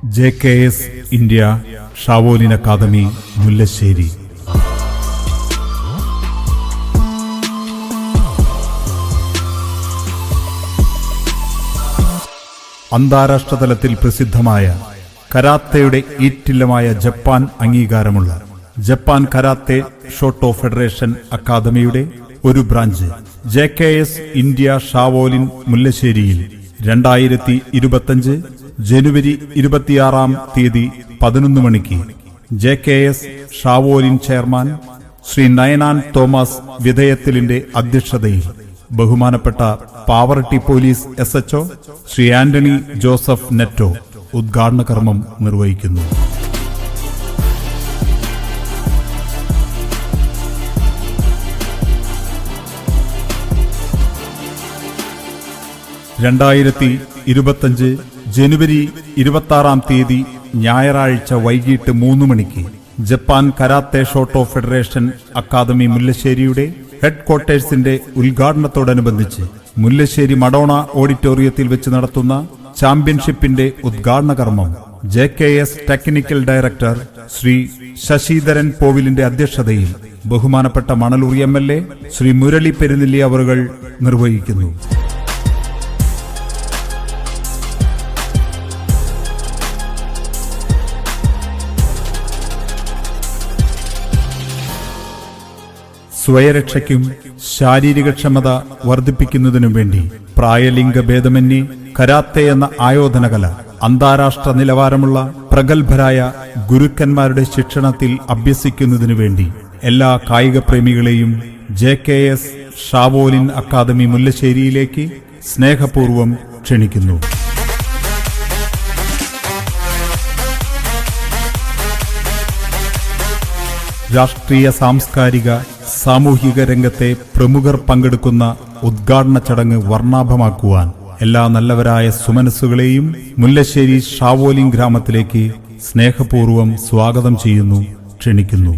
JKS India Shaolin academy Mullassery. അന്താരാഷ്ട്ര തലത്തിൽ പ്രസിദ്ധമായ കരാത്തയുടെ ഈറ്റില്ലമായ ജപ്പാൻ അംഗീകാരമുള്ള ജപ്പാൻ കരാത്തെ ഷോട്ടോ ഫെഡറേഷൻ അക്കാദമിയുടെ ഒരു ബ്രാഞ്ച് JKS ഇന്ത്യ ഷാവോലിൻ മുല്ലശ്ശേരിയിൽ 2025 ജനുവരി 26 11 മണിക്ക് JKS ഷാവോലിൻ ചെയർമാൻ ശ്രീ നയനാൻ തോമസ് വിധേയത്തിലിന്റെ അധ്യക്ഷതയിൽ ബഹുമാനപ്പെട്ട പാവർട്ടി പോലീസ് SHO ശ്രീ ആന്റണി ജോസഫ് നെറ്റോ ഉദ്ഘാടന കർമ്മം നിർവഹിക്കുന്നു. ജനുവരി 26 ഞായറാഴ്ച വൈകിട്ട് 3 മണിക്ക് Japan karate Shoto federation academy മുല്ലശ്ശേരിയുടെ ഹെഡ് ക്വാർട്ടേഴ്സിന്റെ ഉദ്ഘാടനത്തോടനുബന്ധിച്ച് മുല്ലശ്ശേരി മഡോണ ഓഡിറ്റോറിയത്തിൽ വെച്ച് നടത്തുന്ന ചാമ്പ്യൻഷിപ്പിന്റെ ഉദ്ഘാടന കർമ്മം JKS technical director Shri Sasidharan പോവിലിന്റെ അധ്യക്ഷതയിൽ ബഹുമാനപ്പെട്ട മണലൂർ MLA ശ്രീ മുരളി പെരുന്നില്ലി അവറുകൾ നിർവഹിക്കുന്നു. സ്വയരക്ഷയ്ക്കും ശാരീരികക്ഷമത വർദ്ധിപ്പിക്കുന്നതിനും വേണ്ടി പ്രായലിംഗ ഭേദമന്യേ കരാത്തെ എന്ന ആയോധനകല അന്താരാഷ്ട്ര നിലവാരമുള്ള പ്രഗത്ഭരായ ഗുരുക്കന്മാരുടെ ശിക്ഷണത്തിൽ അഭ്യസിക്കുന്നതിനു വേണ്ടി എല്ലാ കായിക പ്രേമികളെയും JKS ഷാവോലിൻ അക്കാദമി മുല്ലശ്ശേരിയിലേക്ക് സ്നേഹപൂർവ്വം ക്ഷണിക്കുന്നു. രാഷ്ട്രീയ, സാംസ്കാരിക, സാമൂഹിക രംഗത്തെ പ്രമുഖർ പങ്കെടുക്കുന്ന ഉദ്ഘാടന ചടങ്ങ് വർണ്ണാഭമാക്കുവാൻ എല്ലാ നല്ലവരായ സുമനസ്സുകളെയും മുല്ലശ്ശേരി ഷാവോലിൻ ഗ്രാമത്തിലേക്ക് സ്നേഹപൂർവ്വം സ്വാഗതം ചെയ്യുന്നു, ക്ഷണിക്കുന്നു.